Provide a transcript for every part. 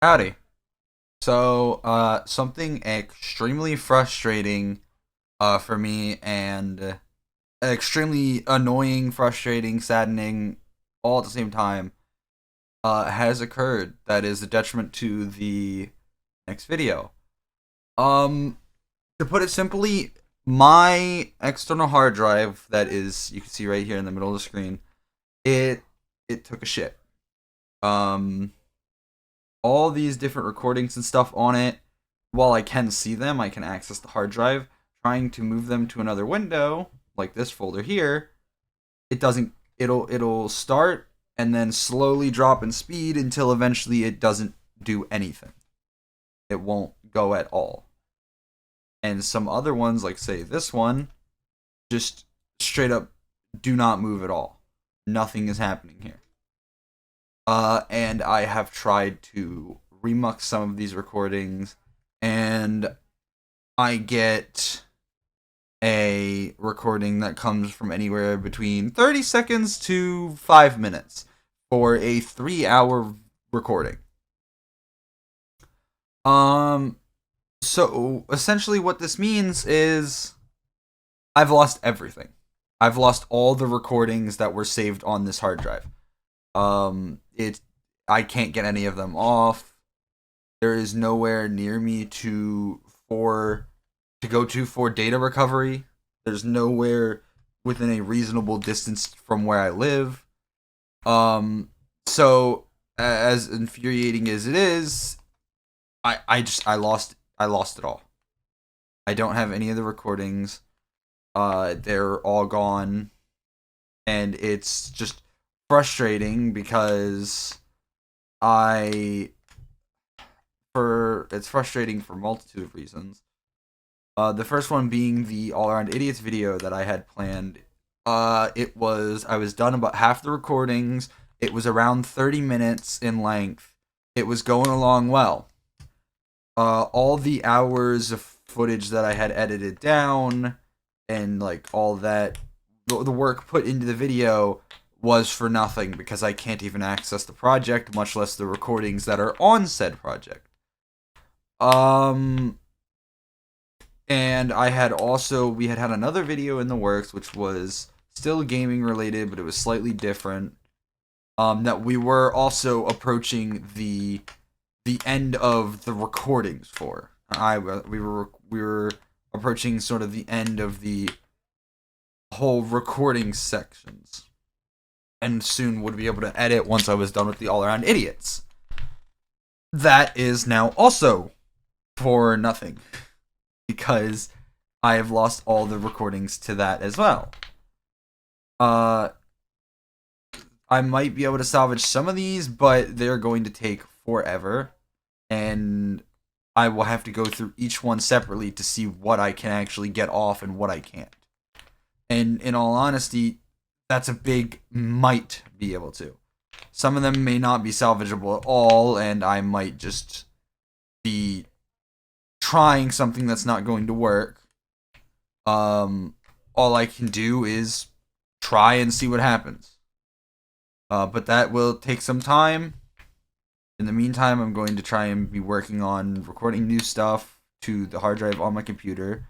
Howdy. Something extremely frustrating for me and extremely annoying, frustrating, saddening all at the same time has occurred that is a detriment to the next video. Um to put it simply, my external hard drive that is you can see right here in the middle of the screen, it it took a shit. Um all these different recordings and stuff on it. While I can see them, I can access the hard drive. Trying to move them to another window, like this folder here, it doesn't. It'll start and then slowly drop in speed until eventually it doesn't do anything. It won't go at all. And some other ones, like say this one, just straight up do not move at all. Nothing is happening here. And I have tried to remux some of these recordings, and I get a recording that comes from anywhere between 30 seconds to 5 minutes for a 3-hour recording. Um, so essentially, what this means is I've lost everything. I've lost all the recordings that were saved on this hard drive. It I can't get any of them off. There is nowhere near me to go to for data recovery. There's nowhere within a reasonable distance from where I live. So as infuriating as it is, I lost it all. I don't have any of the recordings. They're all gone, and it's just frustrating because I for it's frustrating for a multitude of reasons. The first one being the All Around Idiots video that I had planned. I was done about half the recordings. It was around 30 minutes in length. It was going along well. All the hours of footage that I had edited down and like all that, the work put into the video was for nothing because I can't even access the project, much less the recordings that are on said project. Um, and we had another video in the works, which was still gaming related, but it was slightly different. That we were also approaching the end of the recordings for. We were approaching sort of the end of the whole recording sections, and soon would be able to edit once I was done with the All Around Idiots. That is now also for nothing because I have lost all the recordings to that as well. Uh, I might be able to salvage some of these, but they're going to take forever, and I will have to go through each one separately to see what I can actually get off and what I can't. And in all honesty, that's a big might be able to. Some of them may not be salvageable at all, and I might just be trying something that's not going to work. All I can do is try and see what happens. But that will take some time. In the meantime, I'm going to try and be working on recording new stuff to the hard drive on my computer.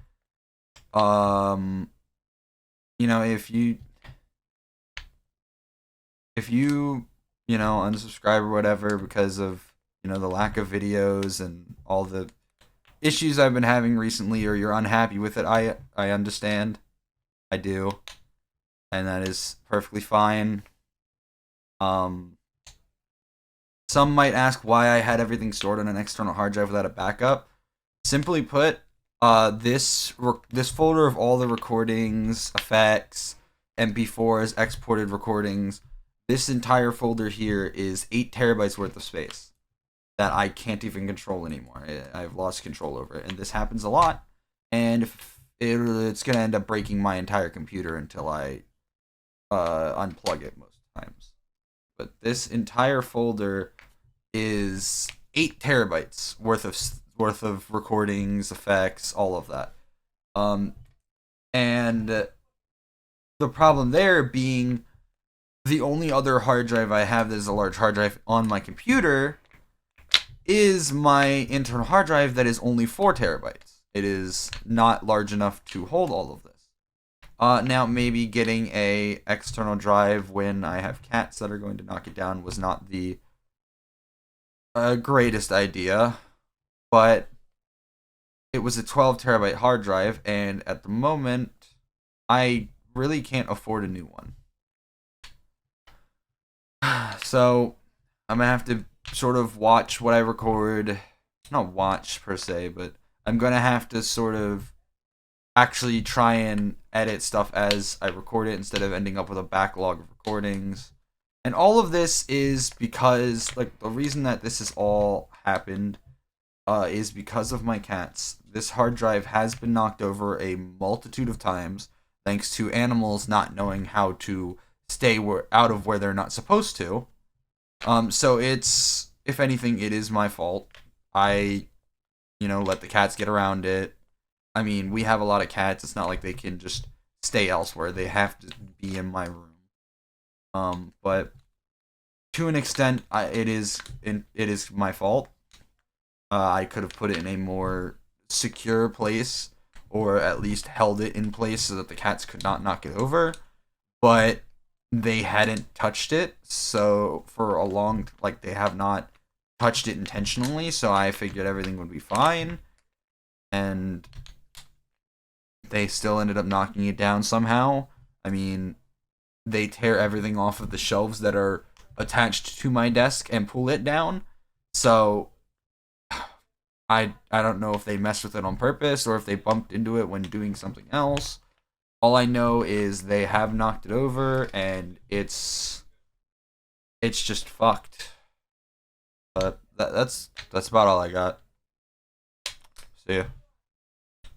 You know, if you unsubscribe or whatever because of the lack of videos and all the issues I've been having recently, or you're unhappy with it, I understand. I do, and that is perfectly fine. Some might ask why I had everything stored on an external hard drive without a backup. Simply put, this folder of all the recordings, effects, MP4s, exported recordings, this entire folder here is 8 terabytes worth of space that I can't even control anymore. I've lost control over it, and this happens a lot. And it's gonna end up breaking my entire computer until I unplug it most times. But this entire folder is 8 terabytes worth of recordings, effects, all of that. And the problem there being the only other hard drive I have that is a large hard drive on my computer is my internal hard drive that is only 4 terabytes. It is not large enough to hold all of this. Now maybe getting a external drive when I have cats that are going to knock it down was not the greatest idea, but it was a 12 terabyte hard drive, and at the moment, I really can't afford a new one. So I'm gonna have to sort of watch what I record. Not watch per se, but I'm gonna have to sort of actually try and edit stuff as I record it instead of ending up with a backlog of recordings. And all of this is because, like, the reason that this has all happened is because of my cats. This hard drive has been knocked over a multitude of times thanks to animals not knowing how to stay out of where they're not supposed to. So it's, if anything, it is my fault. I, let the cats get around it. I mean, we have a lot of cats. It's not like they can just stay elsewhere. They have to be in my room. But to an extent, it is my fault. I could have put it in a more secure place, or at least held it in place so that the cats could not knock it over. But they hadn't touched it, so for a long, like, they have not touched it intentionally. So I figured everything would be fine, and they still ended up knocking it down somehow. I mean, they tear everything off of the shelves that are attached to my desk and pull it down. So I don't know if they messed with it on purpose or if they bumped into it when doing something else. All I know is they have knocked it over, and it's just fucked. But that's about all I got. See ya.